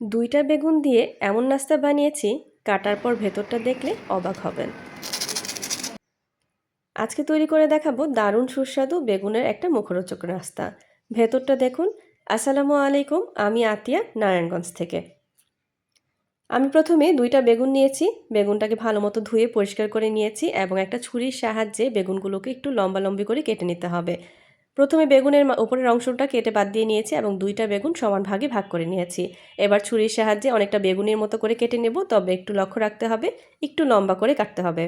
দুইটা বেগুন দিয়ে এমন নাস্তা বানিয়েছি, কাটার পর ভেতরটা দেখলে অবাক হবেন। আজকে তৈরি করে দেখাবো দারুণ সুস্বাদু বেগুনের একটা মুখরোচক নাস্তা। ভেতরটা দেখুন। আসসালামু আলাইকুম, আমি আতিয়া, নারায়ণগঞ্জ থেকে। আমি প্রথমে দুইটা বেগুন নিয়েছি। বেগুনটাকে ভালো মতো ধুয়ে পরিষ্কার করে নিয়েছি এবং একটা ছুরির সাহায্যে বেগুনগুলোকে একটু লম্বা লম্বি করে কেটে নিতে হবে। প্রথমে বেগুনের উপরের অংশটা কেটে বাদ দিয়ে নিয়েছি এবং দুইটা বেগুন সমান ভাগে ভাগ করে নিয়েছি। এবার ছুরির সাহায্যে অনেকটা বেগুনের মতো করে কেটে নেব, তবে একটু লক্ষ্য রাখতে হবে, একটু লম্বা করে কাটতে হবে।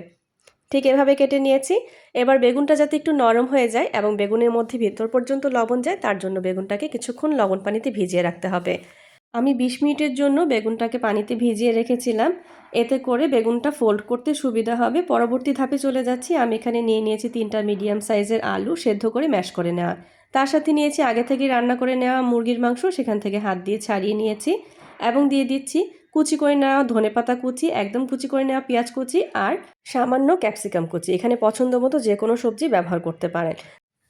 ঠিক এভাবে কেটে নিয়েছি। এবার বেগুনটা যাতে একটু নরম হয়ে যায় এবং বেগুনের মধ্যে ভিতর পর্যন্ত লবণ যায়, তার জন্য বেগুনটাকে কিছুক্ষণ লবণ পানিতে ভিজিয়ে রাখতে হবে। আমি ২০ মিনিটের জন্য বেগুনটাকে পানিতে ভিজিয়ে রেখেছিলাম। এতে করে বেগুনটা ফোল্ড করতে সুবিধা হবে। পরবর্তী ধাপে চলে যাচ্ছি। আমি এখানে নিয়ে নিয়েছি ৩টা মিডিয়াম সাইজের আলু সেদ্ধ করে ম্যাশ করে নেওয়া। তার সাথে নিয়েছি আগে থেকে রান্না করে নেওয়া মুরগির মাংস, সেখান থেকে হাত দিয়ে ছাড়িয়ে নিয়েছি এবং দিয়ে দিচ্ছি কুচি করে নেওয়া ধনেপাতা কুচি, একদম কুচি করে নেওয়া পেঁয়াজ কুচি আর সামান্য ক্যাপসিকাম কুচি। এখানে পছন্দ মতো যে কোনো সবজি ব্যবহার করতে পারেন।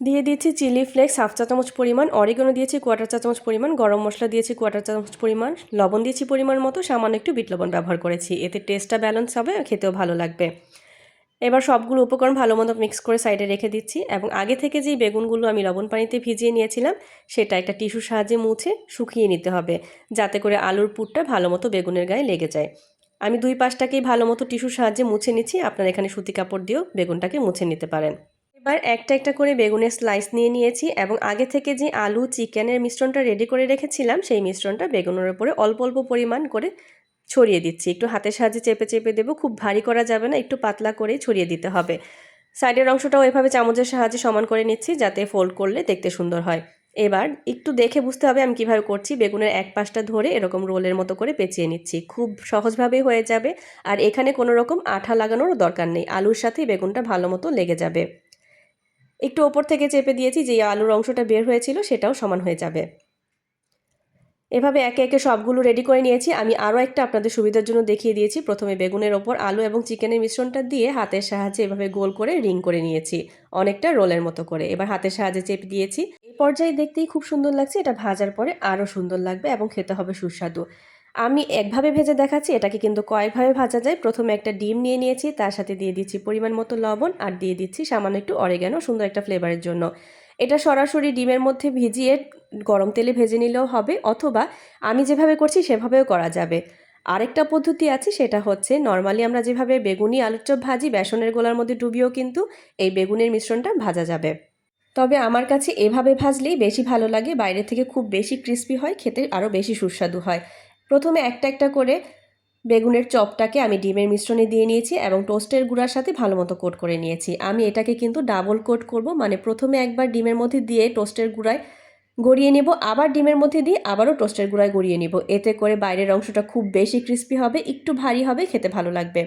দিয়ে দিচ্ছি চিলি ফ্লেক্স হাফ চা চামচ পরিমাণ, অরিগানো দিয়েছি কোয়ার্টার চা চামচ পরিমাণ, গরম মশলা দিয়েছি কোয়ার্টার চা চামচ পরিমাণ, লবণ দিয়েছি পরিমাণ মতো, সামান্য একটু বিট লবণ ব্যবহার করেছি। এতে টেস্টটা ব্যালেন্স হবে আর খেতেও ভালো লাগবে। এবার সবগুলো উপকরণ ভালো মতো মিক্স করে সাইডে রেখে দিচ্ছি এবং আগে থেকে যেই বেগুনগুলো আমি লবণ পানিতে ভিজিয়ে নিয়েছিলাম সেটা একটা টিস্যুর সাহায্যে মুছে শুকিয়ে নিতে হবে, যাতে করে আলুর পুরটা ভালো মতো বেগুনের গায়ে লেগে যায়। আমি দুই পাশটাকেই ভালো মতো টিস্যুর সাহায্যে মুছে নিচ্ছি। আপনারা এখানে সুতি কাপড় দিয়েও বেগুনটাকে মুছে নিতে পারেন। এবার একটা একটা করে বেগুনের স্লাইস নিয়ে নিয়েছি এবং আগে থেকে যে আলু চিকেনের মিশ্রণটা রেডি করে রেখেছিলাম সেই মিশ্রণটা বেগুনের উপরে অল্প অল্প পরিমাণ করে ছড়িয়ে দিচ্ছি। একটু হাতের সাহায্যে চেপে চেপে দেবো, খুব ভারী করা যাবে না, একটু পাতলা করেই ছড়িয়ে দিতে হবে। সাইডের অংশটাও এভাবে চামচের সাহায্যে সমান করে নিচ্ছি, যাতে ফোল্ড করলে দেখতে সুন্দর হয়। এবার একটু দেখে বুঝতে হবে আমি কিভাবে করছি। বেগুনের এক পাশটা ধরে এরকম রোলের মতো করে পেঁচিয়ে নিচ্ছি, খুব সহজভাবেই হয়ে যাবে। আর এখানে কোনো রকম আঠা লাগানোর দরকার নেই, আলুর সাথেই বেগুনটা ভালো মতো লেগে যাবে। একটু ওপর থেকে চেপে দিয়েছি, যে আলুর অংশটা বের হয়েছিল সেটাও সমান হয়ে যাবে। এভাবে একে একে সবগুলো রেডি করে নিয়েছি। আমি আরও একটা আপনাদের সুবিধার জন্য দেখিয়ে দিয়েছি। প্রথমে বেগুনের ওপর আলু এবং চিকেনের মিশ্রণটা দিয়ে হাতের সাহায্যে এভাবে গোল করে রিং করে নিয়েছি, অনেকটা রোলের মতো করে। এবার হাতের সাহায্যে চেপে দিয়েছি। এই পর্যায়ে দেখতেই খুব সুন্দর লাগছে, এটা ভাজার পরে আরও সুন্দর লাগবে এবং খেতে হবে সুস্বাদু। আমি একভাবে ভেজে দেখাচ্ছি, এটাকে কিন্তু কয়েকভাবে ভাজা যায়। প্রথমে একটা ডিম নিয়ে নিয়েছি, তার সাথে দিয়ে দিচ্ছি পরিমাণ মতো লবণ আর দিয়ে দিচ্ছি সামান্য একটু অরিগ্যানো, সুন্দর একটা ফ্লেভারের জন্য। এটা সরাসরি ডিমের মধ্যে ভিজিয়ে গরম তেলে ভেজে নিলেও হবে, অথবা আমি যেভাবে করছি সেভাবেও করা যাবে। আরেকটা পদ্ধতি আছে, সেটা হচ্ছে নর্মালি আমরা যেভাবে বেগুনি আলুর চপ ভাজি বেসনের গোলার মধ্যে ডুবিয়েও কিন্তু এই বেগুনের মিশ্রণটা ভাজা যাবে। তবে আমার কাছে এভাবে ভাজলেই বেশি ভালো লাগে, বাইরে থেকে খুব বেশি ক্রিস্পি হয়, খেতে আরও বেশি সুস্বাদু হয়। প্রথমে একটা একটা করে বেগুনের চপটাকে আমি ডিমের মিশ্রণে দিয়ে নিয়েছি এবং টোস্টের গুঁড়ার সাথে ভালো মতো কোট করে নিয়েছি। আমি এটাকে কিন্তু ডাবল কোট করব, মানে প্রথমে একবার ডিমের মধ্যে দিয়ে টোস্টের গুঁড়ায় গড়িয়ে নেব, আবার ডিমের মধ্যে দিয়ে আবারও টোস্টের গুঁড়ায় গড়িয়ে নেব। এতে করে বাইরের অংশটা খুব বেশি ক্রিস্পি হবে, একটু ভারী হবে, খেতে ভালো লাগবে।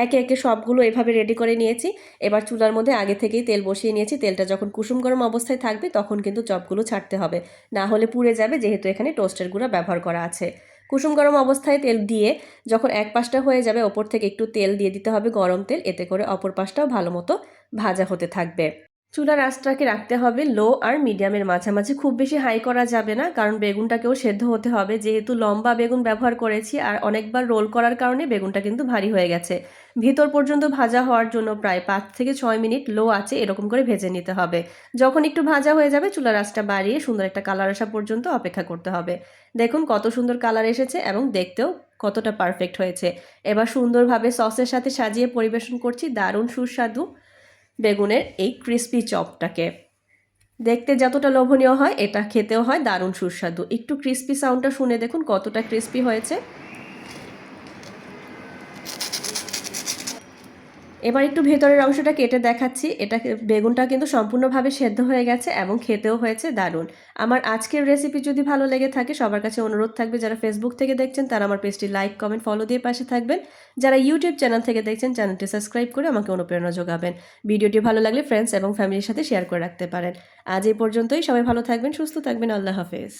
একে একে সবগুলো এভাবে রেডি করে নিয়েছি। এবার চুলার মধ্যে আগে থেকেই তেল বসিয়ে নিয়েছি। তেলটা যখন কুসুম গরম অবস্থায় থাকবে তখন কিন্তু চপগুলো ছাড়তে হবে, না হলে পুড়ে যাবে, যেহেতু এখানে টোস্টের গুঁড়া ব্যবহার করা আছে। কুসুম গরম অবস্থায় তেল দিয়ে যখন এক পাশটা হয়ে যাবে ওপর থেকে একটু তেল দিয়ে দিতে হবে, গরম তেল, এতে করে অপর পাশটাও ভালো মতো ভাজা হতে থাকবে। চুলার আঁচটাকে রাখতে হবে লো আর মিডিয়ামের মাঝামাঝি, খুব বেশি হাই করা যাবে না, কারণ বেগুনটাকেও সেদ্ধ হতে হবে। যেহেতু লম্বা বেগুন ব্যবহার করেছি আর অনেকবার রোল করার কারণে বেগুনটা কিন্তু ভারী হয়ে গেছে। ভিতর পর্যন্ত ভাজা হওয়ার জন্য প্রায় ৫ থেকে ৬ মিনিট লো আঁচে এরকম করে ভেজে নিতে হবে। যখন একটু ভাজা হয়ে যাবে চুলার আঁচটা বাড়িয়ে সুন্দর একটা কালার আসা পর্যন্ত অপেক্ষা করতে হবে। দেখুন কত সুন্দর কালার এসেছে এবং দেখতেও কতটা পারফেক্ট হয়েছে। এবার সুন্দরভাবে সসের সাথে সাজিয়ে পরিবেশন করছি দারুণ সুস্বাদু বেগুনের এই ক্রিস্পি চপটাকে। দেখতে যতটা লোভনীয় হয়, এটা খেতেও হয় দারুণ সুস্বাদু। একটু ক্রিস্পি সাউন্ডটা শুনে দেখুন কতটা ক্রিস্পি হয়েছে। এবার একটু ভেতরের অংশটা কেটে দেখাচ্ছি। এটা বেগুনটা কিন্তু সম্পূর্ণভাবে সেদ্ধ হয়ে গেছে এবং খেতেও হয়েছে দারুণ। আমার আজকের রেসিপি যদি ভালো লেগে থাকে, সবার কাছে অনুরোধ থাকবে যারা ফেসবুক থেকে দেখছেন তারা আমার পেজটি লাইক কমেন্ট ফলো দিয়ে পাশে থাকবেন। যারা ইউটিউব চ্যানেল থেকে দেখছেন চ্যানেলটি সাবস্ক্রাইব করে আমাকে অনুপ্রেরণা যোগাবেন। ভিডিওটি ভালো লাগলে ফ্রেন্ডস এবং ফ্যামিলির সাথে শেয়ার করে রাখতে পারেন। আজ এই পর্যন্তই, সবাই ভালো থাকবেন, সুস্থ থাকবেন, আল্লাহ হাফেজ।